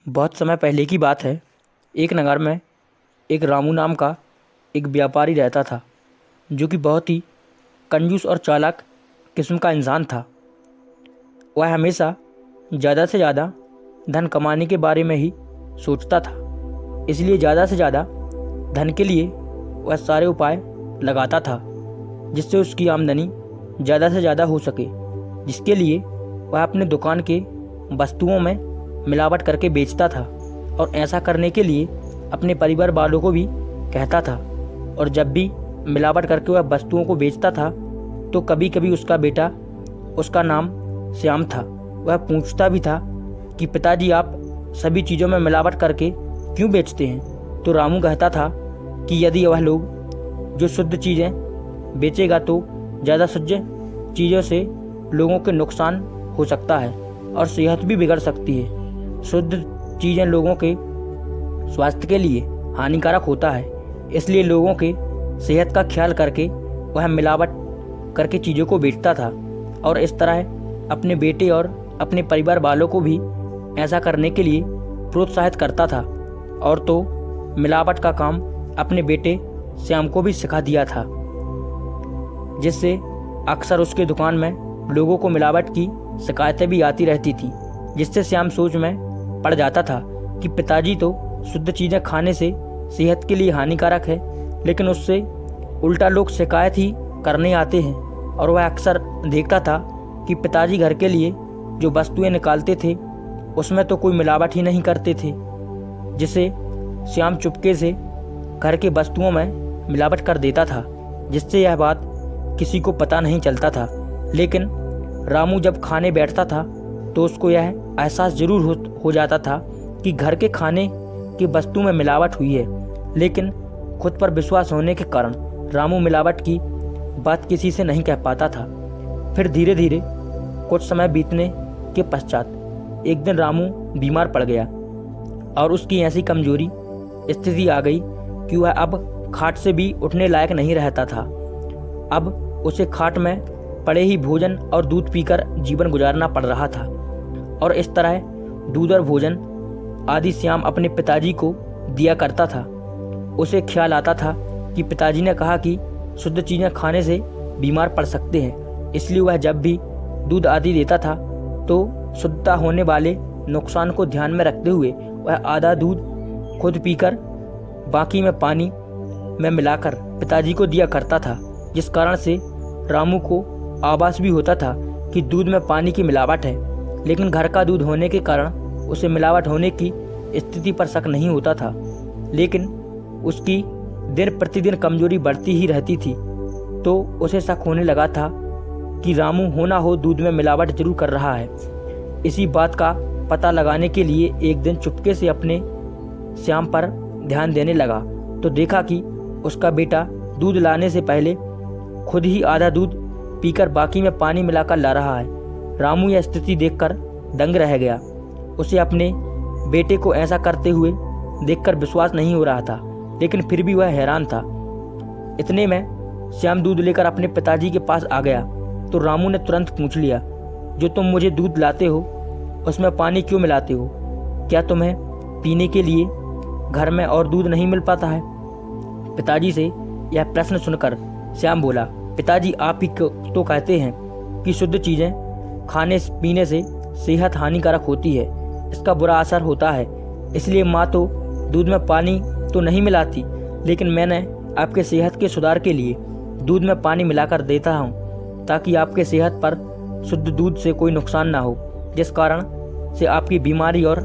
बहुत समय पहले की बात है। एक नगर में एक रामू नाम का एक व्यापारी रहता था, जो कि बहुत ही कंजूस और चालाक किस्म का इंसान था। वह हमेशा ज़्यादा से ज़्यादा धन कमाने के बारे में ही सोचता था, इसलिए ज़्यादा से ज़्यादा धन के लिए वह सारे उपाय लगाता था, जिससे उसकी आमदनी ज़्यादा से ज़्यादा हो सके, जिसके लिए वह अपने दुकान के वस्तुओं में मिलावट करके बेचता था। और ऐसा करने के लिए अपने परिवार वालों को भी कहता था। और जब भी मिलावट करके वह वस्तुओं को बेचता था, तो कभी कभी उसका बेटा, उसका नाम श्याम था, वह पूछता भी था कि पिताजी, आप सभी चीज़ों में मिलावट करके क्यों बेचते हैं। तो रामू कहता था कि यदि वह लोग जो शुद्ध चीज़ें बेचेगा तो ज़्यादा शुद्ध चीज़ों से लोगों के नुकसान हो सकता है और सेहत भी बिगड़ सकती है। शुद्ध चीज़ें लोगों के स्वास्थ्य के लिए हानिकारक होता है, इसलिए लोगों के सेहत का ख्याल करके वह मिलावट करके चीज़ों को बेचता था। और इस तरह अपने बेटे और अपने परिवार वालों को भी ऐसा करने के लिए प्रोत्साहित करता था। और तो मिलावट का काम अपने बेटे श्याम को भी सिखा दिया था, जिससे अक्सर उसके दुकान में लोगों को मिलावट की शिकायतें भी आती रहती थी, जिससे श्याम सोच में पड़ जाता था कि पिताजी तो शुद्ध चीज़ें खाने से सेहत के लिए हानिकारक है, लेकिन उससे उल्टा लोग शिकायत ही करने आते हैं। और वह अक्सर देखता था कि पिताजी घर के लिए जो वस्तुएं निकालते थे उसमें तो कोई मिलावट ही नहीं करते थे, जिसे श्याम चुपके से घर के वस्तुओं में मिलावट कर देता था, जिससे यह बात किसी को पता नहीं चलता था। लेकिन रामू जब खाने बैठता था तो उसको यह एहसास जरूर हो जाता था कि घर के खाने की वस्तु में मिलावट हुई है, लेकिन खुद पर विश्वास होने के कारण रामू मिलावट की बात किसी से नहीं कह पाता था। फिर धीरे धीरे कुछ समय बीतने के पश्चात एक दिन रामू बीमार पड़ गया और उसकी ऐसी कमजोरी स्थिति आ गई कि वह अब खाट से भी उठने लायक नहीं रहता था। अब उसे खाट में पड़े ही भोजन और दूध पीकर जीवन गुजारना पड़ रहा था। और इस तरह दूध और भोजन आदि श्याम अपने पिताजी को दिया करता था। उसे ख्याल आता था कि पिताजी ने कहा कि शुद्ध चीज़ें खाने से बीमार पड़ सकते हैं, इसलिए वह जब भी दूध आदि देता था तो शुद्धता होने वाले नुकसान को ध्यान में रखते हुए वह आधा दूध खुद पीकर बाकी में पानी में मिलाकर पिताजी को दिया करता था, जिस कारण से रामू को आभास भी होता था कि दूध में पानी की मिलावट है। लेकिन घर का दूध होने के कारण उसे मिलावट होने की स्थिति पर शक नहीं होता था, लेकिन उसकी दिन प्रतिदिन कमजोरी बढ़ती ही रहती थी। तो उसे शक होने लगा था कि रामू हो ना हो दूध में मिलावट जरूर कर रहा है। इसी बात का पता लगाने के लिए एक दिन चुपके से अपने श्याम पर ध्यान देने लगा, तो देखा कि उसका बेटा दूध लाने से पहले खुद ही आधा दूध पीकर बाकी में पानी मिलाकर ला रहा है। रामू यह स्थिति देखकर दंग रह गया। उसे अपने बेटे को ऐसा करते हुए देखकर विश्वास नहीं हो रहा था, लेकिन फिर भी वह हैरान था। इतने में श्याम दूध लेकर अपने पिताजी के पास आ गया, तो रामू ने तुरंत पूछ लिया, जो तुम मुझे दूध लाते हो उसमें पानी क्यों मिलाते हो? क्या तुम्हें पीने के लिए घर में और दूध नहीं मिल पाता है? पिताजी से यह प्रश्न सुनकर श्याम बोला, पिताजी, आप ही तो कहते हैं कि शुद्ध चीज़ें खाने पीने से सेहत हानिकारक होती है, इसका बुरा असर होता है, इसलिए माँ तो दूध में पानी तो नहीं मिलाती, लेकिन मैंने आपके सेहत के सुधार के लिए दूध में पानी मिलाकर देता हूँ, ताकि आपके सेहत पर शुद्ध दूध से कोई नुकसान ना हो, जिस कारण से आपकी बीमारी और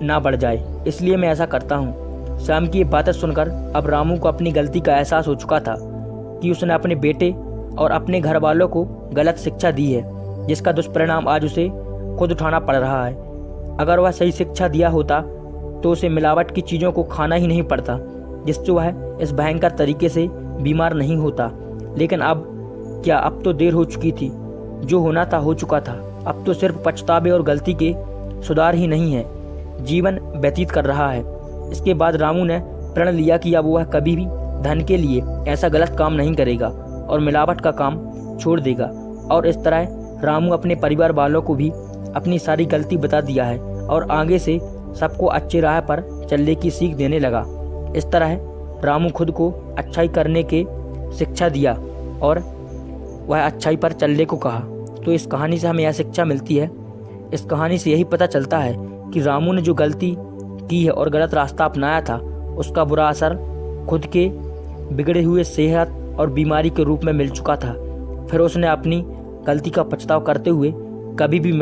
ना बढ़ जाए, इसलिए मैं ऐसा करता हूँ। श्याम की ये बातें सुनकर अब रामू को अपनी गलती का एहसास हो चुका था कि उसने अपने बेटे और अपने घर वालों को गलत शिक्षा दी है, जिसका दुष्परिणाम आज उसे खुद उठाना पड़ रहा है। अगर वह सही शिक्षा दिया होता तो उसे मिलावट की चीज़ों को खाना ही नहीं पड़ता, जिससे वह इस भयंकर तरीके से बीमार नहीं होता। लेकिन अब तो देर हो चुकी थी, जो होना था हो चुका था। अब तो सिर्फ पछतावे और गलती के सुधार ही नहीं है, जीवन व्यतीत कर रहा है। इसके बाद रामू ने प्रण लिया कि अब वह कभी भी धन के लिए ऐसा गलत काम नहीं करेगा और मिलावट का काम छोड़ देगा। और इस तरह रामू अपने परिवार वालों को भी अपनी सारी गलती बता दिया है और आगे से सबको अच्छी राह पर चलने की सीख देने लगा। इस तरह रामू खुद को अच्छाई करने की शिक्षा दिया और वह अच्छाई पर चलने को कहा। तो इस कहानी से हमें यह शिक्षा मिलती है, इस कहानी से यही पता चलता है कि रामू ने जो गलती की है और गलत रास्ता अपनाया था, उसका बुरा असर खुद के बिगड़े हुए सेहत और बीमारी के रूप में मिल चुका था। फिर उसने अपनी गलती का पछतावा करते हुए कभी भी